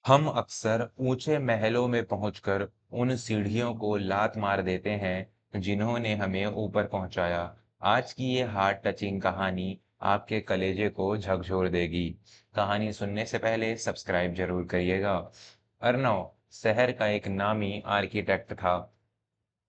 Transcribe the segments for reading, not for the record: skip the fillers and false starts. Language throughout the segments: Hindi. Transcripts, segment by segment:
हम अक्सर ऊंचे महलों में पहुंचकर उन सीढ़ियों को लात मार देते हैं जिन्होंने हमें ऊपर पहुंचाया। आज की ये हार्ट टचिंग कहानी आपके कलेजे को झकझोर देगी। कहानी सुनने से पहले सब्सक्राइब जरूर करिएगा। अर्नव शहर का एक नामी आर्किटेक्ट था।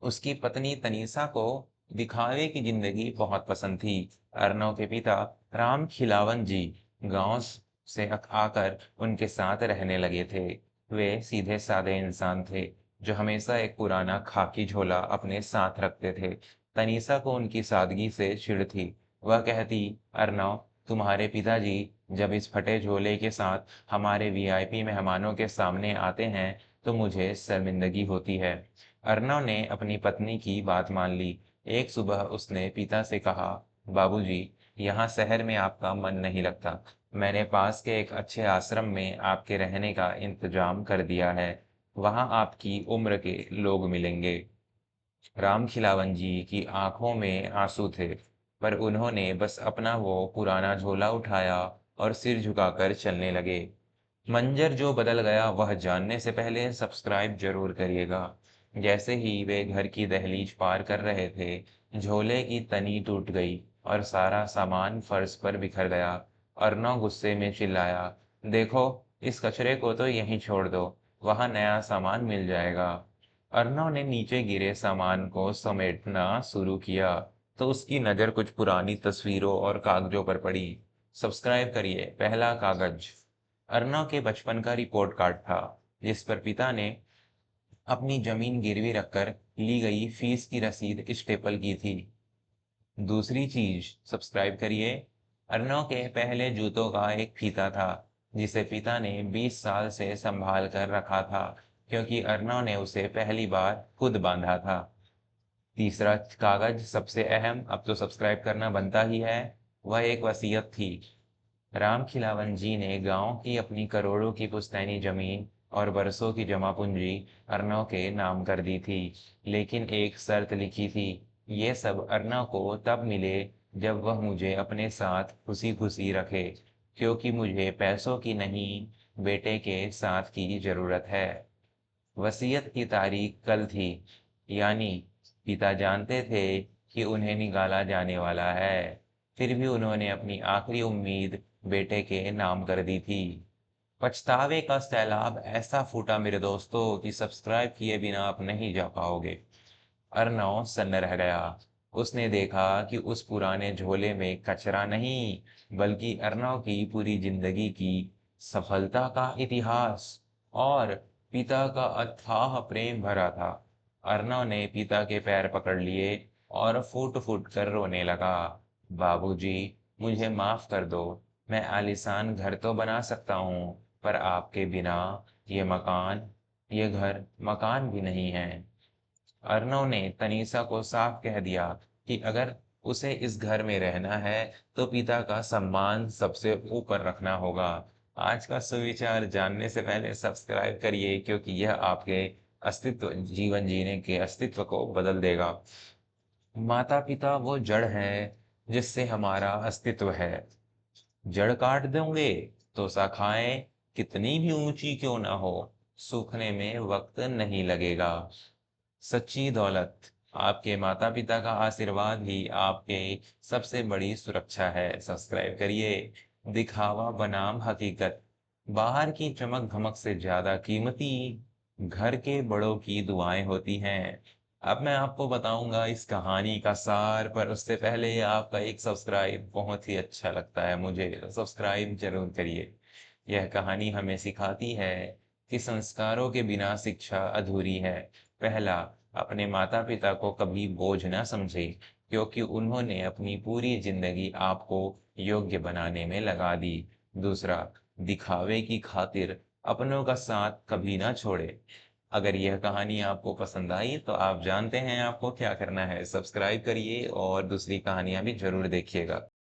उसकी पत्नी तनीषा को दिखावे की जिंदगी बहुत पसंद थी। अर्नव के पिता राम खिलावन जी गांव से आकर उनके साथ रहने लगे थे। वे सीधे साधे इंसान थे जो हमेशा एक पुराना खाकी झोला अपने साथ रखते थे। तनीषा को उनकी सादगी से चिढ़ थी। वह कहती, अर्नव, तुम्हारे पिताजी जब इस फटे झोले के साथ हमारे वीआईपी मेहमानों के सामने आते हैं तो मुझे शर्मिंदगी होती है। अर्नव ने अपनी पत्नी की बात मान ली। एक सुबह उसने पिता से कहा, बाबूजी, यहाँ शहर में आपका मन नहीं लगता। मैंने पास के एक अच्छे आश्रम में आपके रहने का इंतजाम कर दिया है। वहाँ आपकी उम्र के लोग मिलेंगे। राम खिलावन जी की आंखों में आंसू थे, पर उन्होंने बस अपना वो पुराना झोला उठाया और सिर झुकाकर चलने लगे। मंजर जो बदल गया वह जानने से पहले सब्सक्राइब जरूर करिएगा। जैसे ही वे घर की दहलीज पार कर रहे थे, झोले की तनी टूट गई और सारा सामान फर्श पर बिखर गया। अर्नव गुस्से में चिल्लाया, देखो, इस कचरे को तो यहीं छोड़ दो, वहां नया सामान मिल जाएगा। अर्नव ने नीचे गिरे सामान को समेटना शुरू किया तो उसकी नज़र कुछ पुरानी तस्वीरों और कागजों पर पड़ी। सब्सक्राइब करिए। पहला कागज अर्नव के बचपन का रिपोर्ट कार्ड था, जिस पर पिता ने अपनी जमीन गिरवी रखकर ली गई फीस की रसीद स्टेपल की थी। दूसरी चीज, सब्सक्राइब करिए, अर्नव के पहले जूतों का एक फीता था जिसे पिता ने 20 साल से संभाल कर रखा था, क्योंकि अर्नव ने उसे पहली बार खुद बांधा था। तीसरा कागज सबसे अहम, अब तो सब्सक्राइब करना बनता ही है, वह एक वसीयत थी। राम खिलावन जी ने गांव की अपनी करोड़ों की पुश्तैनी जमीन और बरसों की जमा पूंजी अर्नव के नाम कर दी थी, लेकिन एक शर्त लिखी थी, ये सब अर्नव को तब मिले जब वह मुझे अपने साथ खुशी खुशी रखे, क्योंकि मुझे पैसों की नहीं, बेटे के साथ की जरूरत है। वसीयत की तारीख कल थी, यानी पिता जानते थे कि उन्हें निकाला जाने वाला है, फिर भी उन्होंने अपनी आखिरी उम्मीद बेटे के नाम कर दी थी। पछतावे का सैलाब ऐसा फूटा मेरे दोस्तों कि सब्सक्राइब किए बिना आप नहीं जा पाओगे। अर्नव सन्न रह गया। उसने देखा कि उस पुराने झोले में कचरा नहीं, बल्कि अर्नव की पूरी जिंदगी की सफलता का इतिहास और पिता का अथाह प्रेम भरा था। अर्नव ने पिता के पैर पकड़ लिए और फूट फूट कर रोने लगा। बाबूजी, मुझे माफ कर दो। मैं आलीशान घर तो बना सकता हूँ, पर आपके बिना ये मकान, ये घर मकान भी नहीं है। अर्नव ने तनीषा को साफ कह दिया कि अगर उसे इस घर में रहना है तो पिता का सम्मान सबसे ऊपर रखना होगा। आज का सुविचार जानने से पहले सब्सक्राइब करिए, क्योंकि यह आपके अस्तित्व, जीवन जीने के अस्तित्व को बदल देगा। माता पिता वो जड़ है जिससे हमारा अस्तित्व है। जड़ काट दोगे तो शाखाएं कितनी भी ऊंची क्यों ना हो, सूखने में वक्त नहीं लगेगा। सच्ची दौलत, आपके माता पिता का आशीर्वाद ही आपके सबसे बड़ी सुरक्षा है। सब्सक्राइब करिए। दिखावा बनाम हकीकत, बाहर की चमक धमक से ज्यादा कीमती घर के बड़ों की दुआएं होती हैं। अब मैं आपको बताऊंगा इस कहानी का सार, पर उससे पहले आपका एक सब्सक्राइब बहुत ही अच्छा लगता है मुझे, सब्सक्राइब जरूर करिए। यह कहानी हमें सिखाती है कि संस्कारों के बिना शिक्षा अधूरी है। पहला, अपने माता पिता को कभी बोझ ना समझे, क्योंकि उन्होंने अपनी पूरी जिंदगी आपको योग्य बनाने में लगा दी। दूसरा, दिखावे की खातिर अपनों का साथ कभी ना छोड़े। अगर यह कहानी आपको पसंद आई तो आप जानते हैं आपको क्या करना है, सब्सक्राइब करिए और दूसरी कहानियां भी जरूर देखिएगा।